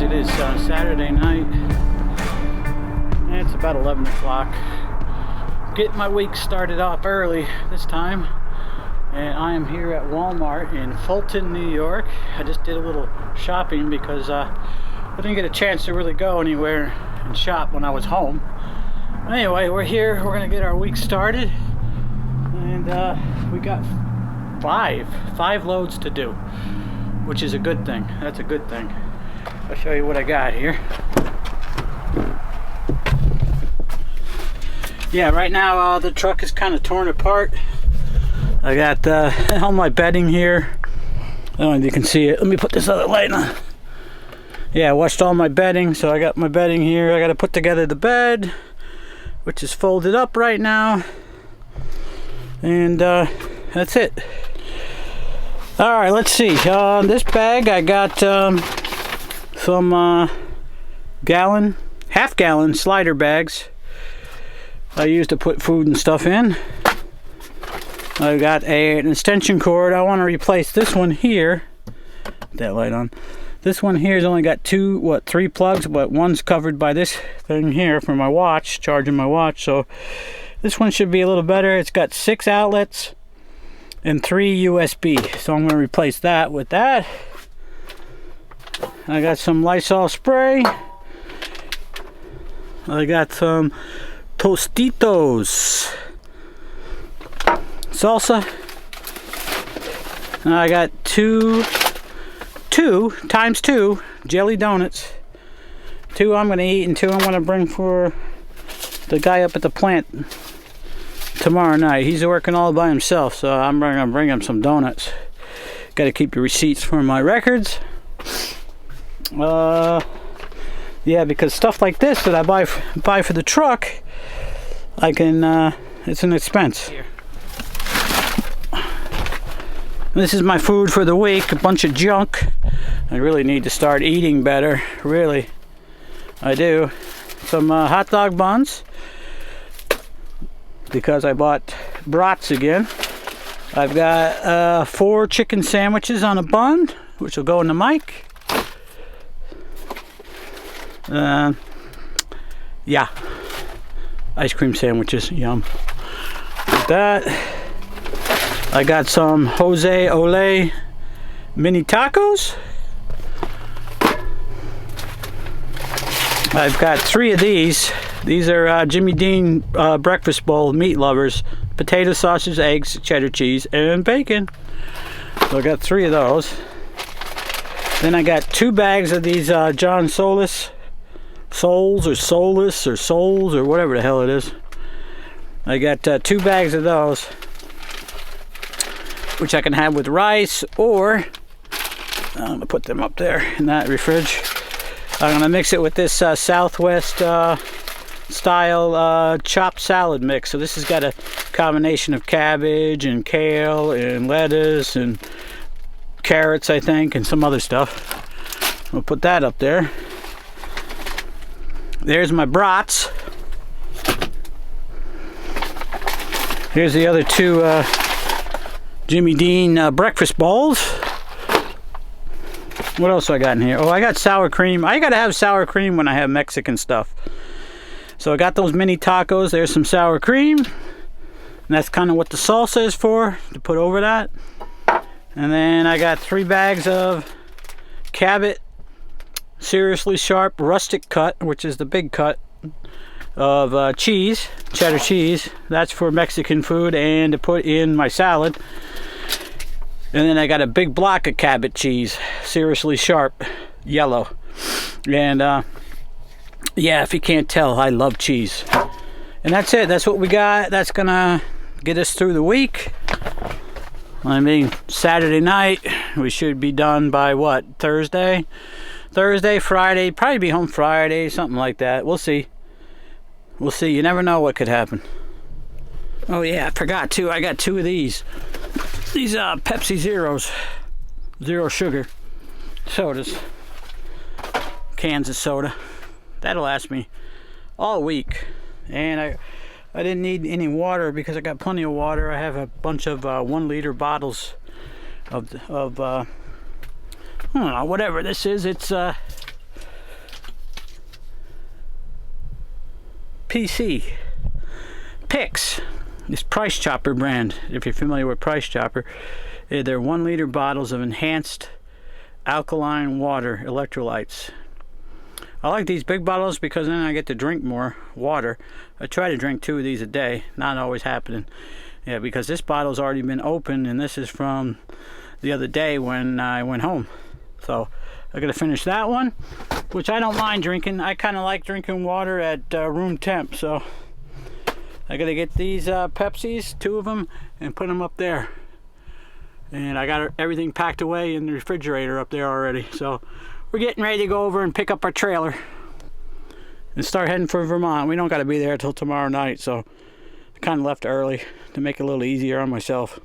It is Saturday night, and it's about 11 o'clock. Getting my week started off early this time, and I am here at Walmart in Fulton, New York. I just did a little shopping because I didn't get a chance to really go anywhere and shop when I was home. Anyway, we're here. We're gonna get our week started, and we got five loads to do, which is a good thing. That's a good thing. I'll show you what I got here. Yeah, right now the truck is kind of torn apart. I got all my bedding here. I don't know if you can see it. Let me put this other light on. Yeah, I washed all my bedding, so I got my bedding here. I got to put together the bed, which is folded up right now. And that's it. All right, let's see. This bag, I got some half-gallon slider bags I use to put food and stuff in. I got an extension cord. I want to replace this one here. Put that light on. This one here has only got three plugs, but one's covered by this thing here for my watch, charging my watch. So this one should be a little better. It's got 6 outlets and 3 USB. So I'm going to replace that with that. I got some Lysol spray. I got some Tostitos salsa. And I got two times 2 jelly donuts. 2 I'm going to eat and 2 I'm going to bring for the guy up at the plant tomorrow night. He's working all by himself, so I'm going to bring him some donuts. Got to keep the receipts for my records. Yeah, because stuff like this that I buy for the truck, I can it's an expense. Here. This is my food for the week, a bunch of junk. I really need to start eating better, really. I do. Some hot dog buns, because I bought brats again. I've got 4 chicken sandwiches on a bun, which will go in the mic. Yeah, ice cream sandwiches, yum. With that, I got some Jose Ole mini tacos. I've got 3 of these. These are Jimmy Dean breakfast bowl meat lovers. Potato, sausage, eggs, cheddar cheese, and bacon. So I got 3 of those. Then I got 2 bags of these John Souls or whatever the hell it is. I got 2 bags of those, which I can have with rice, or I'm gonna put them up there in that fridge. I'm gonna mix it with this Southwest style chopped salad mix. So this has got a combination of cabbage and kale and lettuce and carrots, I think, and some other stuff. We'll put that up there. There's my brats. Here's the other 2 Jimmy Dean breakfast bowls. What else do I got in here? Oh, I got sour cream. I gotta have sour cream when I have Mexican stuff. So I got those mini tacos. There's some sour cream. And that's kind of what the salsa is for, to put over that. And then I got 3 bags of Cabot Seriously Sharp Rustic Cut, which is the big cut of cheese, cheddar cheese. That's for Mexican food and to put in my salad. And then I got a big block of Cabot cheese, Seriously Sharp yellow. And yeah, if you can't tell, I love cheese. And that's it. That's what we got. That's gonna get us through the week. I mean, Saturday night we should be done by what? Thursday, Friday. Probably be home Friday, something like that. We'll see. We'll see. You never know what could happen. Oh yeah, I forgot too. I got 2 of these. These Pepsi Zeros, 0 sugar sodas, cans of soda. That'll last me all week. And I didn't need any water because I got plenty of water. I have a bunch of 1 liter bottles of I don't know, whatever this is. It's Picks. This Price Chopper brand, if you're familiar with Price Chopper, they're 1 liter bottles of enhanced alkaline water electrolytes. I like these big bottles because then I get to drink more water. I try to drink 2 of these a day, not always happening. Yeah, because this bottle's already been opened, and this is from the other day when I went home. So I gotta finish that one, which I don't mind drinking. I kind of like drinking water at room temp, so I gotta get these Pepsis, 2 of them, and put them up there. And I got everything packed away in the refrigerator up there already. So we're getting ready to go over and pick up our trailer and start heading for Vermont. We don't gotta be there until tomorrow night, so I kind of left early to make it a little easier on myself.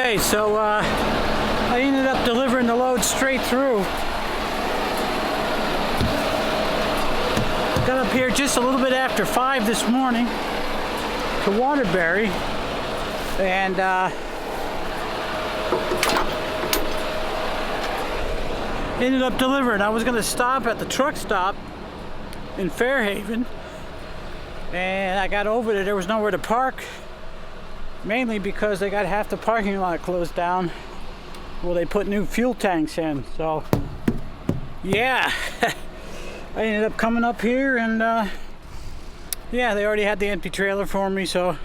Okay, so I ended up delivering the load straight through. Got up here just a little bit after 5 this morning to Waterbury, and ended up delivering. I was going to stop at the truck stop in Fairhaven, and I got over there was nowhere to park, mainly because they got half the parking lot closed down. Well, they put new fuel tanks in, so yeah. I ended up coming up here, and yeah, they already had the empty trailer for me, so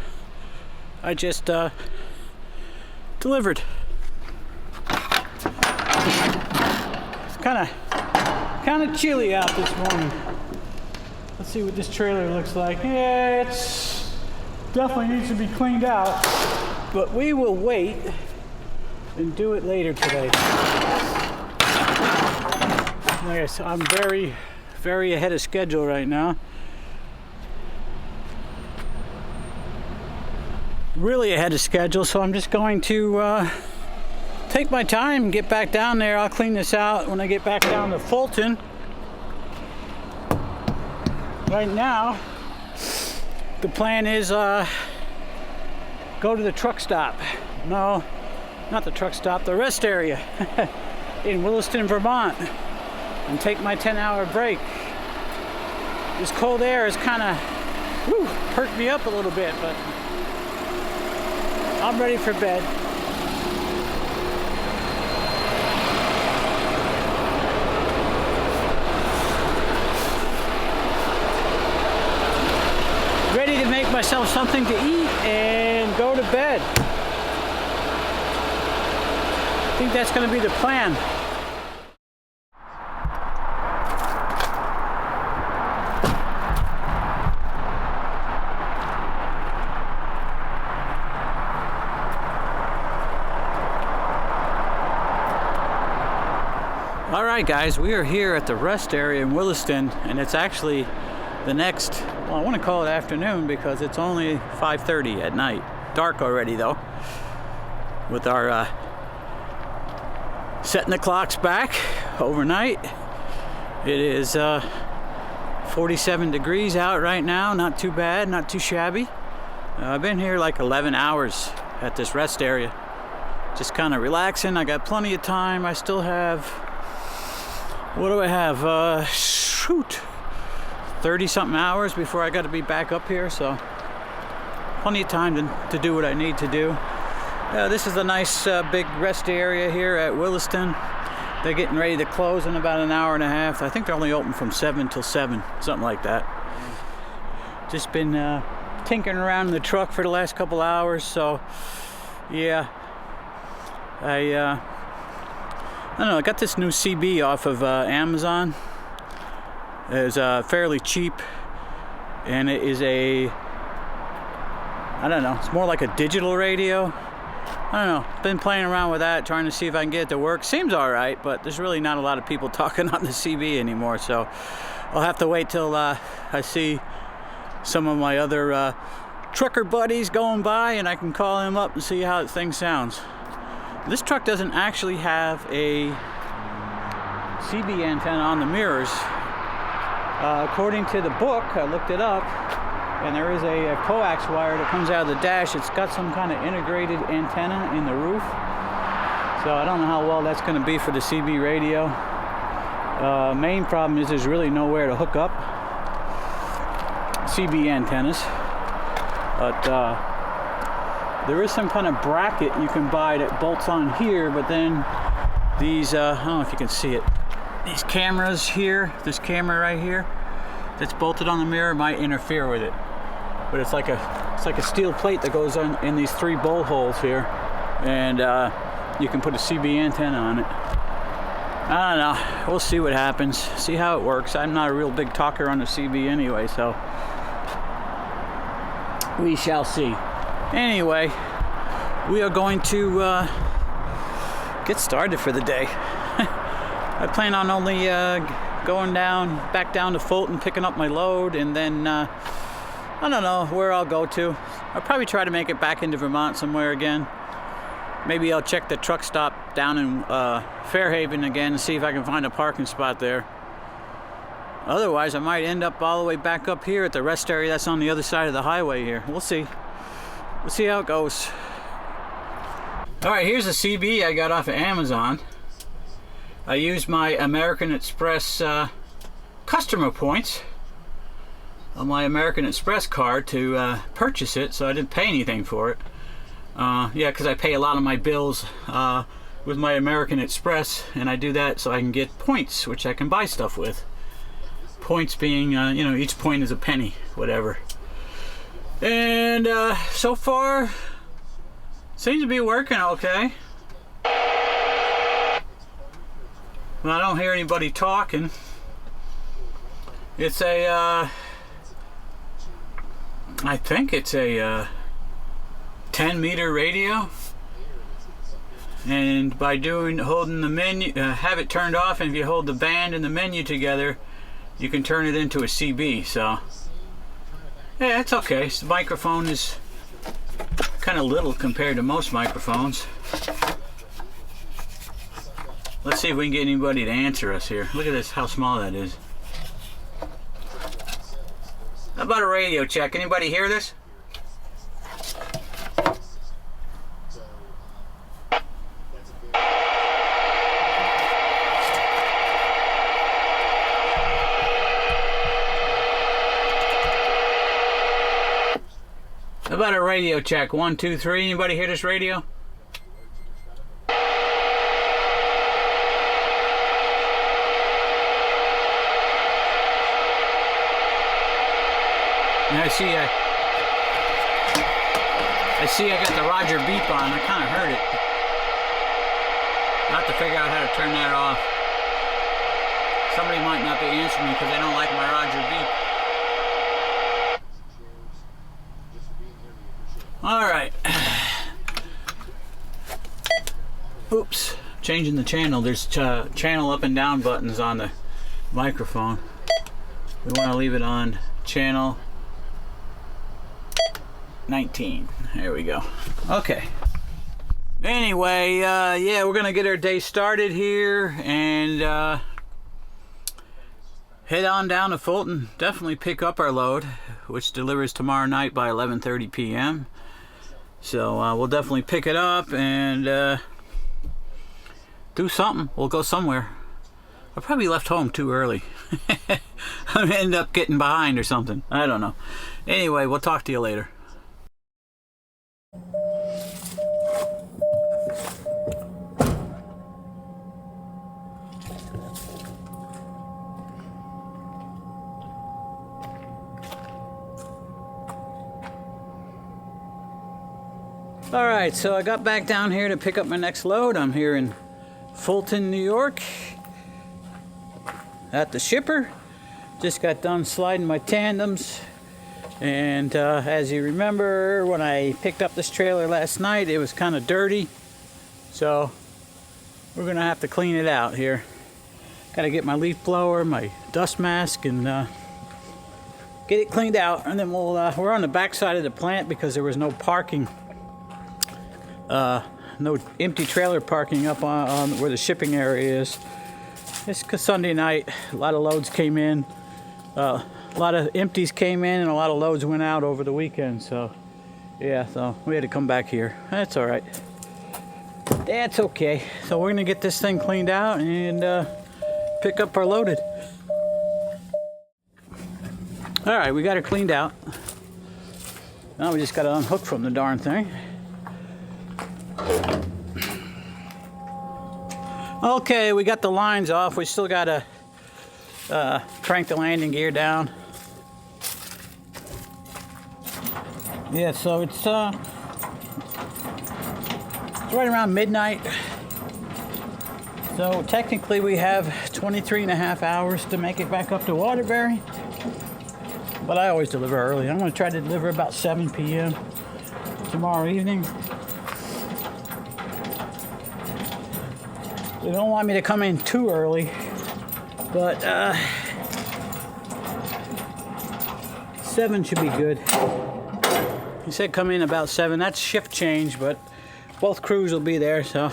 I just delivered. It's kind of chilly out this morning. Let's see what this trailer looks like. Yeah, it's definitely needs to be cleaned out, but we will wait and do it later today. Like I said, I'm very ahead of schedule right now. Really ahead of schedule, so I'm just going to take my time and get back down there. I'll clean this out when I get back down to Fulton. Right now, the plan is go to the truck stop. No, not the truck stop, the rest area in Williston, Vermont, and take my 10-hour break. This cold air has kind of perked me up a little bit, but I'm ready for bed. Ready to make myself something to eat and go to bed. I think that's going to be the plan. Alright guys, we are here at the rest area in Williston, and it's actually the next, well, I want to call it afternoon because it's only 5:30 at night. Dark already though, with our setting the clocks back overnight. It is 47 degrees out right now, not too bad, not too shabby. I've been here like 11 hours at this rest area, just kind of relaxing. I got plenty of time. I still have, what do I have? 30 something hours before I got to be back up here, so plenty of time to do what I need to do. This is a nice big rest area here at Williston. They're getting ready to close in about an hour and a half. I think they're only open from 7 till 7, something like that. Just been tinkering around in the truck for the last couple hours, so yeah. I don't know, I got this new CB off of Amazon. It's fairly cheap, and it is I don't know, it's more like a digital radio. I don't know, been playing around with that, trying to see if I can get it to work. Seems alright, but there's really not a lot of people talking on the CB anymore, so I'll have to wait till I see some of my other trucker buddies going by, and I can call them up and see how the thing sounds. This truck doesn't actually have a CB antenna on the mirrors. According to the book, I looked it up, and there is a coax wire that comes out of the dash. It's got some kind of integrated antenna in the roof. So I don't know how well that's going to be for the CB radio. Main problem is there's really nowhere to hook up CB antennas. But there is some kind of bracket you can buy that bolts on here, but then these, I don't know if you can see it, these cameras here, this camera right here, that's bolted on the mirror might interfere with it. But it's like a steel plate that goes on in these 3 bowl holes here, and you can put a CB antenna on it. I don't know, we'll see what happens, see how it works. I'm not a real big talker on the CB anyway, so we shall see. Anyway, we are going to get started for the day. I plan on only going back down to Fulton, picking up my load, and then I don't know where I'll go to. I'll probably try to make it back into Vermont somewhere again. Maybe I'll check the truck stop down in Fairhaven again and see if I can find a parking spot there. Otherwise, I might end up all the way back up here at the rest area that's on the other side of the highway here. We'll see. We'll see how it goes. Alright, here's a CB I got off of Amazon. I used my American Express customer points on my American Express card to purchase it, so I didn't pay anything for it. Yeah, because I pay a lot of my bills with my American Express, and I do that so I can get points, which I can buy stuff with. Points being, you know, each point is a penny, whatever. And so far, seems to be working okay. Well, I don't hear anybody talking. It's a, I think it's a 10-meter radio, and by holding the menu, have it turned off, and if you hold the band and the menu together, you can turn it into a CB. So yeah, it's okay. The microphone is kind of little compared to most microphones. Let's see if we can get anybody to answer us here. Look at this, how small that is. How about a radio check? Anybody hear this? How about a radio check? 1, 2, 3. Anybody hear this radio? I see I got the Roger beep on. I kind of heard it. I'll have to figure out how to turn that off. Somebody might not be answering me because they don't like my Roger beep. Alright. Oops. Changing the channel. There's channel up and down buttons on the microphone. We want to leave it on channel 19. There we go. Okay. Anyway, yeah, we're gonna get our day started here and head on down to Fulton. Definitely pick up our load, which delivers tomorrow night by 11:30 p.m. So we'll definitely pick it up and do something. We'll go somewhere. I probably left home too early. I'm gonna end up getting behind or something. I don't know. Anyway, we'll talk to you later. Alright, so I got back down here to pick up my next load. I'm here in Fulton, New York at the shipper. Just got done sliding my tandems, and as you remember, when I picked up this trailer last night, it was kind of dirty, so we're gonna have to clean it out here. Gotta get my leaf blower, my dust mask, and get it cleaned out, and then we're on the back side of the plant because there was no parking, no empty trailer parking up on where the shipping area is. It's 'cause Sunday night, a lot of loads came in, a lot of empties came in, and a lot of loads went out over the weekend. So yeah, so we had to come back here. That's all right. That's okay. So we're gonna get this thing cleaned out and pick up our loaded. All right, we got her cleaned out. Now we just got to unhook from the darn thing. Okay, we got the lines off. We still got to crank the landing gear down. Yeah, so it's right around midnight. So technically we have 23 and a half hours to make it back up to Waterbury. But I always deliver early. I'm going to try to deliver about 7 p.m. tomorrow evening. They don't want me to come in too early, but 7 should be good. He said come in about 7. That's shift change, but both crews will be there, so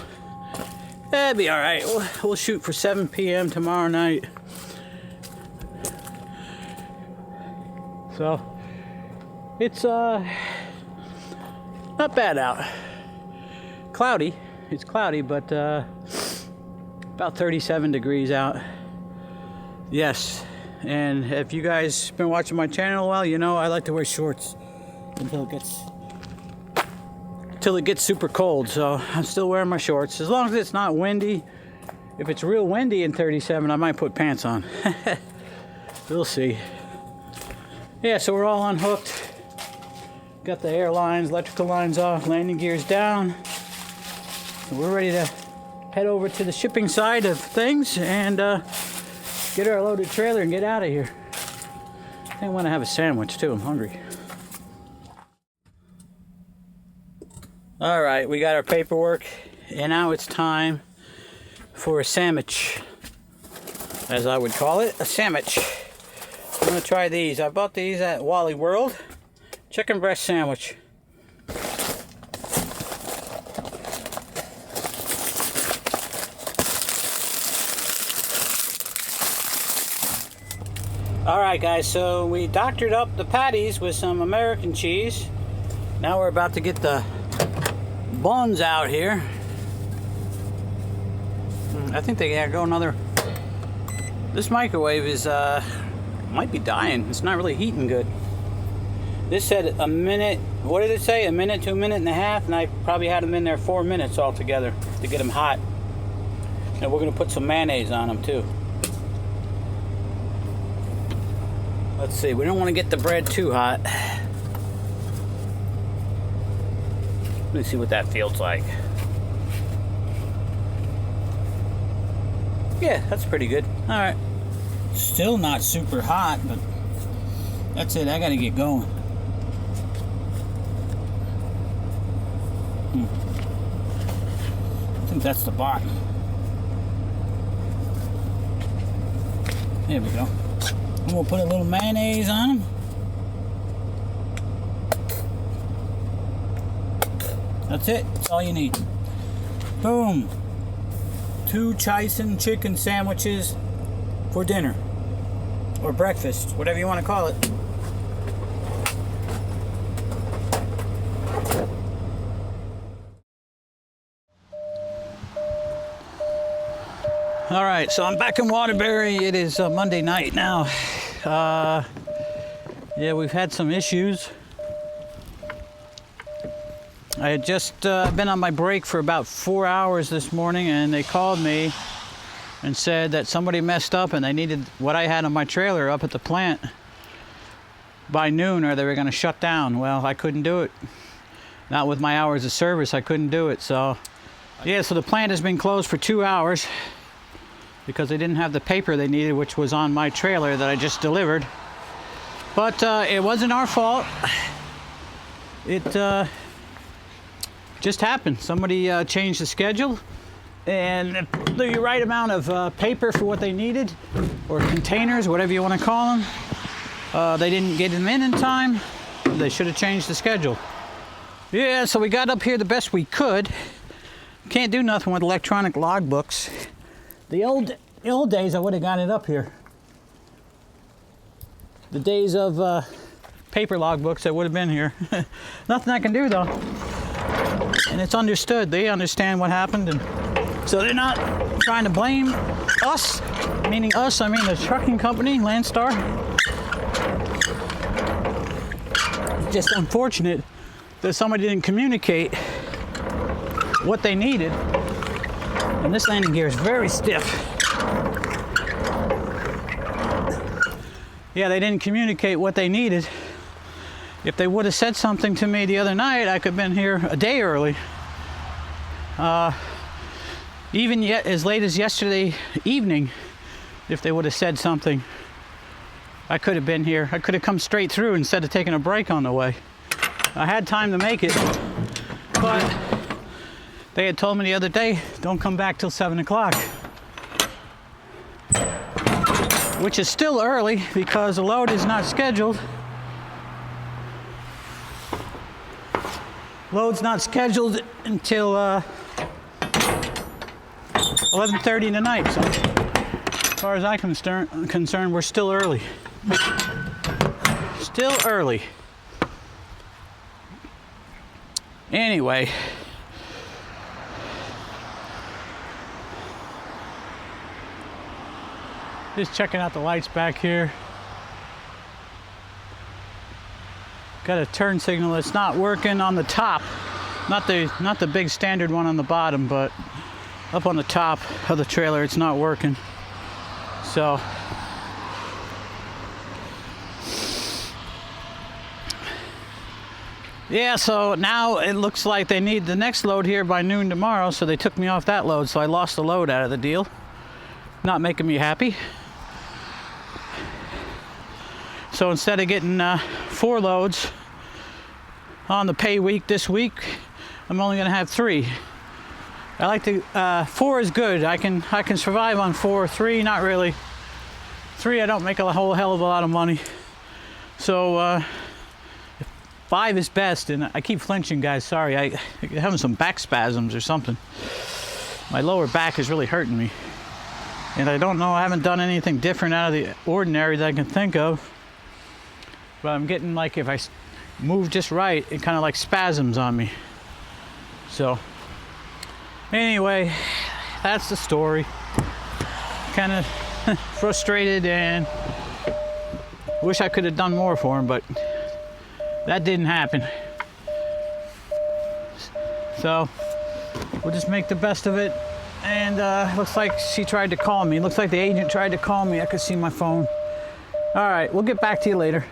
that'd be all right. We'll shoot for 7 p.m. tomorrow night. So it's not bad out. Cloudy. It's cloudy, but about 37 degrees out. Yes, and if you guys been watching my channel a while, you know I like to wear shorts until it gets super cold. So I'm still wearing my shorts as long as it's not windy. If it's real windy in 37, I might put pants on. We'll see. Yeah, so we're all unhooked. Got the air lines, electrical lines off, landing gears down. So we're ready to head over to the shipping side of things and get our loaded trailer and get out of here. I think I want to have a sandwich too. I'm hungry. All right, we got our paperwork, and now it's time for a sandwich, as I would call it, a sandwich. I'm gonna try these. I bought these at WALLY World. Chicken breast sandwich. Alright guys, so we doctored up the patties with some American cheese. Now we're about to get the buns out here. I think they gotta go another... This microwave is might be dying. It's not really heating good. This said a minute. What did it say? A minute to a minute and a half, and I probably had them in there 4 minutes altogether to get them hot. And we're gonna put some mayonnaise on them too. Let's see. We don't want to get the bread too hot. Let me see what that feels like. Yeah, that's pretty good. All right. Still not super hot, but that's it. I gotta get going. I think that's the bottom. There we go. And we'll put a little mayonnaise on them. That's it. That's all you need. Boom. 2 Chison chicken sandwiches for dinner or breakfast, whatever you want to call it. All right, so I'm back in Waterbury. It is Monday night now. Yeah, we've had some issues. I had just been on my break for about 4 hours this morning, and they called me and said that somebody messed up and they needed what I had on my trailer up at the plant by noon, or they were going to shut down. Well, I couldn't do it. Not with my hours of service, I couldn't do it. So, yeah, so the plant has been closed for 2 hours because they didn't have the paper they needed, which was on my trailer that I just delivered. But it wasn't our fault. It just happened. Somebody changed the schedule, and the right amount of paper for what they needed, or containers, whatever you want to call them, they didn't get them in time. They should have changed the schedule. Yeah, so we got up here the best we could. Can't do nothing with electronic logbooks. The old days, I would have got it up here. The days of paper logbooks, I would have been here. Nothing I can do though. And and it's understood. They understand what happened, and so they're not trying to blame us, meaning us, I mean the trucking company, Landstar. It's just unfortunate that somebody didn't communicate what they needed. And this landing gear is very stiff. Yeah, they didn't communicate what they needed. If they would have said something to me the other night, I could have been here a day early. Even yet as late as yesterday evening, if they would have said something, I could have been here. I could have come straight through instead of taking a break on the way. I had time to make it, but they had told me the other day, don't come back till 7 o'clock. Which is still early because the load is not scheduled. Load's not scheduled until 11:30 tonight. So as far as I'm concerned, we're still early. Still early. Anyway. Just checking out the lights back here. Got a turn signal that's not working on the top. Not the big standard one on the bottom, but up on the top of the trailer it's not working. So yeah, so now it looks like they need the next load here by noon tomorrow, so they took me off that load, so I lost the load out of the deal. Not making me happy. So instead of getting 4 loads on the pay week this week, I'm only gonna have 3. I like to, 4 is good. I can survive on 4. 3, not really. 3, I don't make a whole hell of a lot of money. So 5 is best, and I keep flinching, guys. Sorry, I'm having some back spasms or something. My lower back is really hurting me. And I don't know, I haven't done anything different out of the ordinary that I can think of. But I'm getting, like, if I move just right, it kind of like spasms on me. So anyway, that's the story. Kind of frustrated and wish I could have done more for him, but that didn't happen. So we'll just make the best of it. And looks like she tried to call me. Looks like the agent tried to call me. I could see my phone. All right, we'll get back to you later.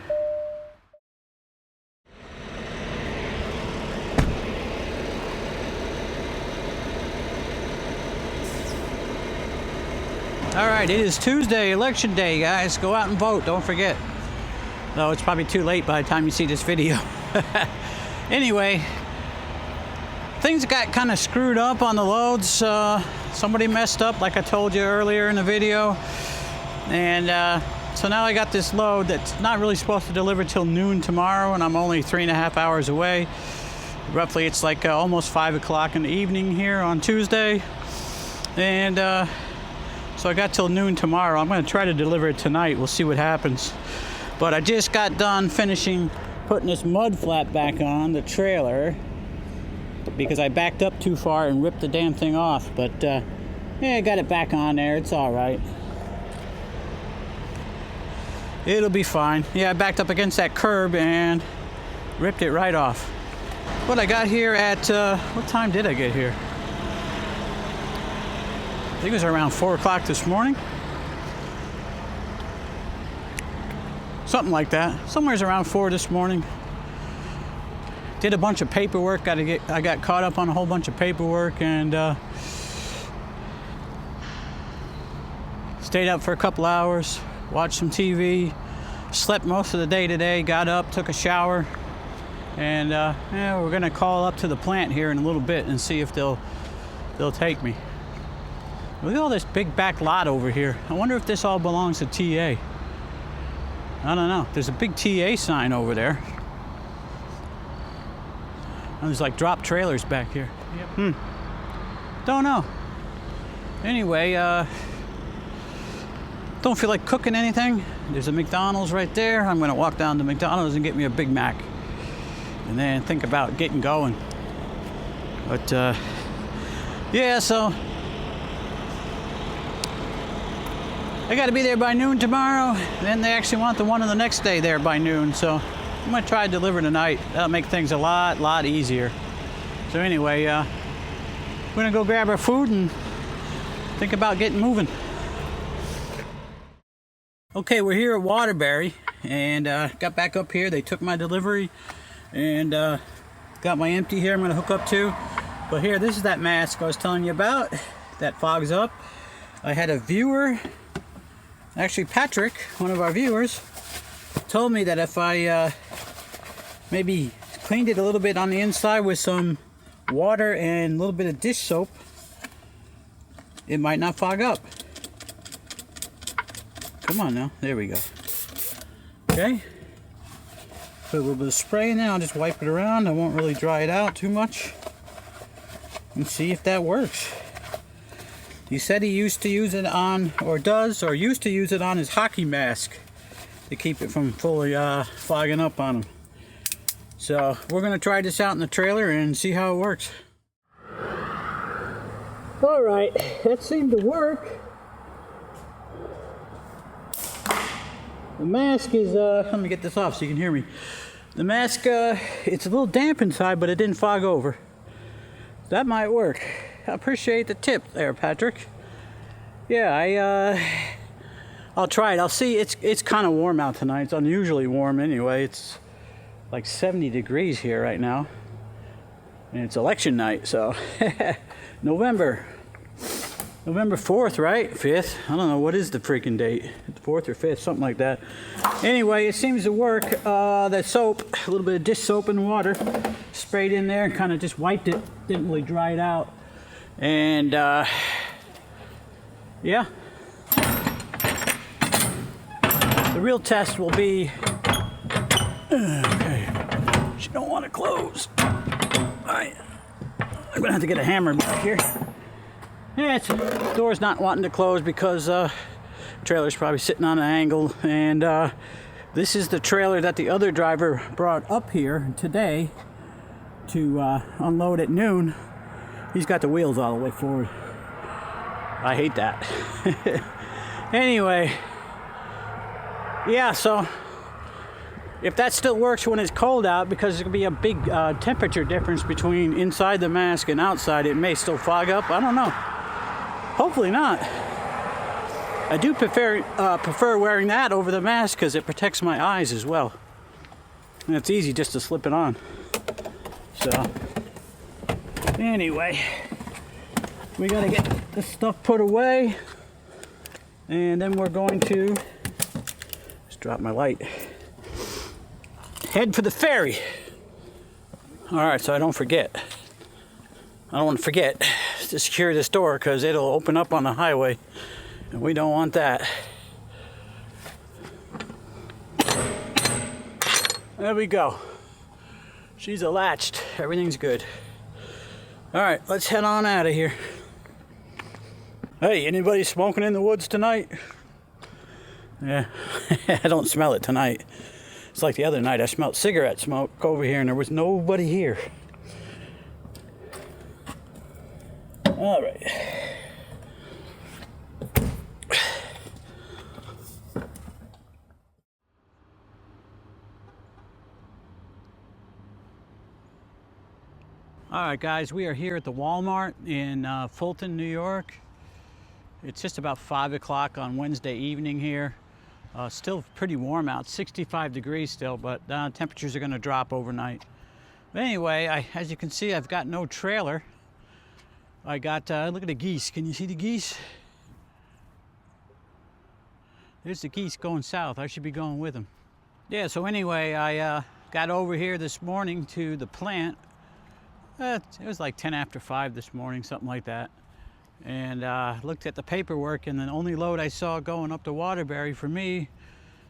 All right, it is Tuesday, election day, guys. Go out and vote, don't forget. Though it's probably too late by the time you see this video. Anyway, things got kind of screwed up on the loads. Somebody messed up, like I told you earlier in the video. And so now I got this load that's not really supposed to deliver till noon tomorrow, and I'm only 3.5 hours away. Roughly, it's like almost 5 o'clock in the evening here on Tuesday. And so I got till noon tomorrow. I'm going to try to deliver it tonight. We'll see what happens. But I just got done finishing putting this mud flap back on the trailer because I backed up too far and ripped the damn thing off. But yeah, I got it back on there. It's all right. It'll be fine. Yeah, I backed up against that curb and ripped it right off. But I got here at, what time did I get here? I think it was around 4 o'clock this morning. Something like that. Somewhere's around 4 this morning. Did a bunch of paperwork. I got caught up on a whole bunch of paperwork and stayed up for a couple hours, watched some TV, slept most of the day today, got up, took a shower, and yeah, we're gonna call up to the plant here in a little bit and see if they'll take me. Look at all this big back lot over here. I wonder if this all belongs to TA. I don't know. There's a big TA sign over there. And there's like drop trailers back here. Yep. Don't know. Anyway, don't feel like cooking anything. There's a McDonald's right there. I'm gonna walk down to McDonald's and get me a Big Mac. And then think about getting going. But yeah, so I got to be there by noon tomorrow. Then they actually want the one of the next day there by noon. So I'm gonna try to deliver tonight. That'll make things a lot easier. So anyway, we're gonna go grab our food and think about getting moving. Okay, we're here at Waterbury and got back up here. They took my delivery and got my empty here I'm gonna hook up to. But here, this is that mask I was telling you about that fogs up. I had a viewer, actually Patrick, one of our viewers, told me that if I maybe cleaned it a little bit on the inside with some water and a little bit of dish soap, it might not fog up. Come on now, there we go. Okay, put a little bit of spray in there. I'll just wipe it around. I won't really dry it out too much. And see if that works. He said he used to use it on, or used to use it on his hockey mask to keep it from fully fogging up on him. So we're gonna try this out in the trailer and see how it works. All right, that seemed to work. The mask is, let me get this off so you can hear me. The mask, it's a little damp inside, but it didn't fog over. That might work. I appreciate the tip there, Patrick. Yeah, I'll try it. I'll see. It's kind of warm out tonight. It's unusually warm anyway. It's like 70 degrees here right now. And it's election night, so November 4th, right? 5th? I don't know. What is the freaking date? 4th or 5th, something like that. Anyway, it seems to work. The soap, a little bit of dish soap and water, sprayed in there and kind of just wiped it. Didn't really dry it out. And yeah. The real test will be, okay, she don't want to close. All right, I'm gonna have to get a hammer back here. Yeah, the door's not wanting to close because trailer's probably sitting on an angle, and this is the trailer that the other driver brought up here today to unload at noon. He's got the wheels all the way forward. I hate that. Anyway, yeah, so if that still works when it's cold out, because there's gonna be a big temperature difference between inside the mask and outside, it may still fog up. I don't know. Hopefully not. I do prefer wearing that over the mask because it protects my eyes as well. And it's easy just to slip it on. So, anyway, we gotta get this stuff put away. And then we're going to, just drop my light, head for the ferry. All right, so I don't forget. I don't want to forget to secure this door because it'll open up on the highway and we don't want that. There we go. She's latched. Everything's good. All right, let's head on out of here. Hey, anybody smoking in the woods tonight? Yeah, I don't smell it tonight. It's like the other night I smelled cigarette smoke over here and there was nobody here. All right. All right, guys, we are here at the Walmart in Fulton, New York. It's just about 5 o'clock on Wednesday evening here. Still pretty warm out, 65 degrees still, but temperatures are going to drop overnight. But anyway, as you can see, I've got no trailer. I got, look at the geese. Can you see the geese? There's the geese going south. I should be going with them. Yeah, so anyway, I got over here this morning to the plant. It was like 10 after 5 this morning, something like that. And looked at the paperwork, and the only load I saw going up to Waterbury for me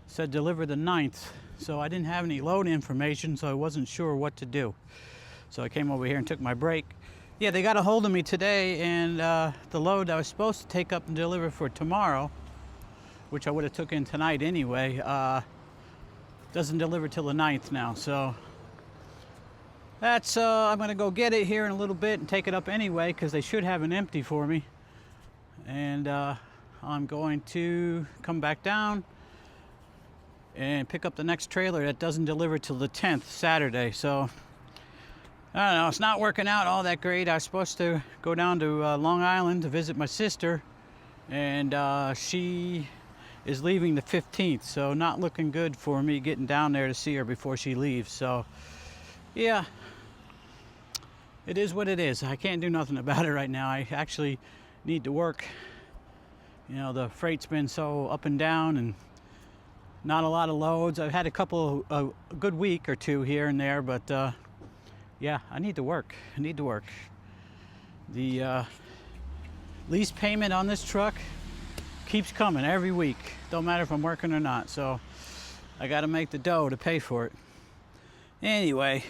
said deliver the 9th. So I didn't have any load information, so I wasn't sure what to do. So I came over here and took my break. Yeah, they got a hold of me today, and the load I was supposed to take up and deliver for tomorrow, which I would have took in tonight anyway, doesn't deliver till the 9th now. So That's I'm gonna go get it here in a little bit and take it up anyway, because they should have an empty for me. And I'm going to come back down and pick up the next trailer that doesn't deliver till the 10th, Saturday. So I don't know, it's not working out all that great. I was supposed to go down to Long Island to visit my sister, and she is leaving the 15th, so not looking good for me getting down there to see her before she leaves. So yeah, it is what it is. I can't do nothing about it right now. I actually need to work. You know, the freight's been so up and down and not a lot of loads. I've had a couple of a good week or two here and there, but yeah, I need to work. I need to work. The lease payment on this truck keeps coming every week. Don't matter if I'm working or not. So I got to make the dough to pay for it. Anyway,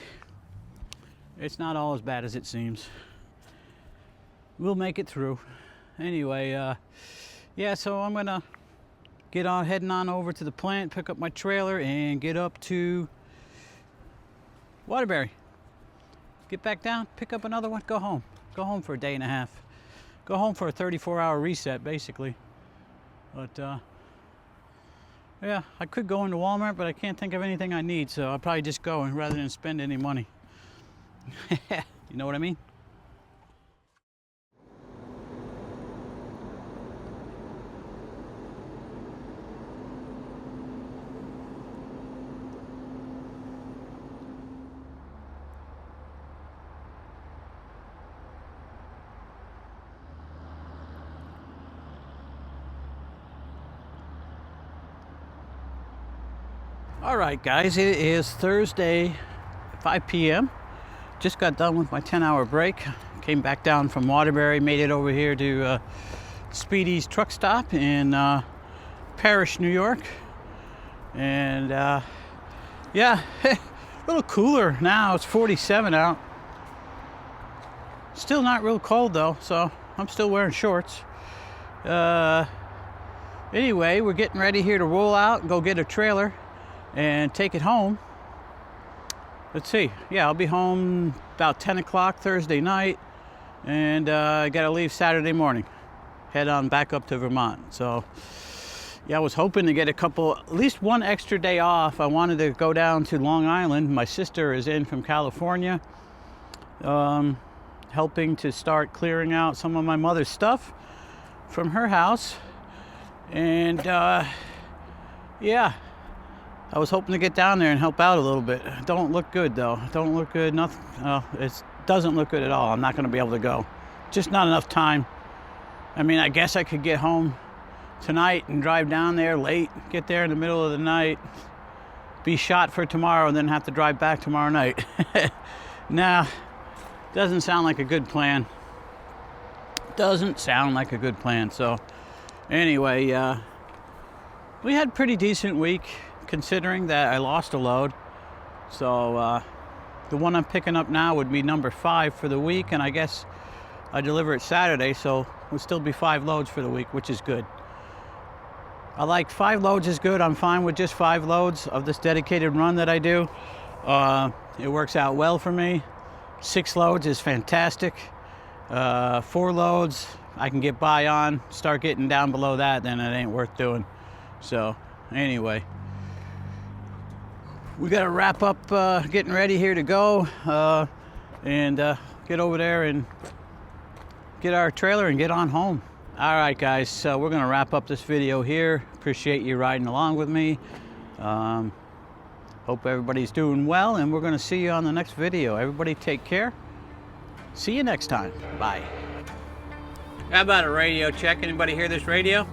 it's not all as bad as it seems. We'll make it through. Anyway, yeah, so I'm gonna get on, heading on over to the plant, pick up my trailer, and get up to Waterbury. Get back down, pick up another one, go home. Go home for a day and a half. Go home for a 34-hour reset, basically. But yeah, I could go into Walmart, but I can't think of anything I need, so I'll probably just go rather than spend any money. You know what I mean? All right, guys, it is Thursday, 5 p.m. Just got done with my 10-hour break. Came back down from Waterbury, made it over here to Speedy's truck stop in Parrish, New York. And yeah, a little cooler now. It's 47 out. Still not real cold though, so I'm still wearing shorts. Anyway, we're getting ready here to roll out and go get a trailer and take it home. Let's see. Yeah, I'll be home about 10 o'clock Thursday night, and I gotta leave Saturday morning. Head on back up to Vermont. So yeah, I was hoping to get at least one extra day off. I wanted to go down to Long Island. My sister is in from California, helping to start clearing out some of my mother's stuff from her house. And yeah, I was hoping to get down there and help out a little bit. Don't look good though. Don't look good. Nothing. It doesn't look good at all. I'm not going to be able to go. Just not enough time. I mean, I guess I could get home tonight and drive down there late. Get there in the middle of the night. Be shot for tomorrow and then have to drive back tomorrow night. Nah, doesn't sound like a good plan. Doesn't sound like a good plan. So anyway, we had a pretty decent week, considering that I lost a load. So the one I'm picking up now would be number 5 for the week, and I guess I deliver it Saturday, so it'll still be 5 loads for the week, which is good. I like 5 loads is good. I'm fine with just 5 loads of this dedicated run that I do. It works out well for me. 6 loads is fantastic. 4 loads I can get by on. Start getting down below that, then it ain't worth doing. So anyway, we got to wrap up getting ready here to go and get over there and get our trailer and get on home. All right, guys, so we're going to wrap up this video here. Appreciate you riding along with me. Hope everybody's doing well, and we're going to see you on the next video. Everybody take care. See you next time. Bye. How about a radio check? Anybody hear this radio?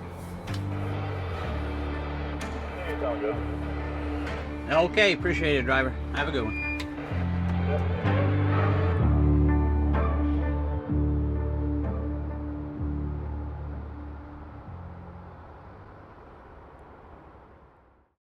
Okay, appreciate it, driver. Have a good one. Yep.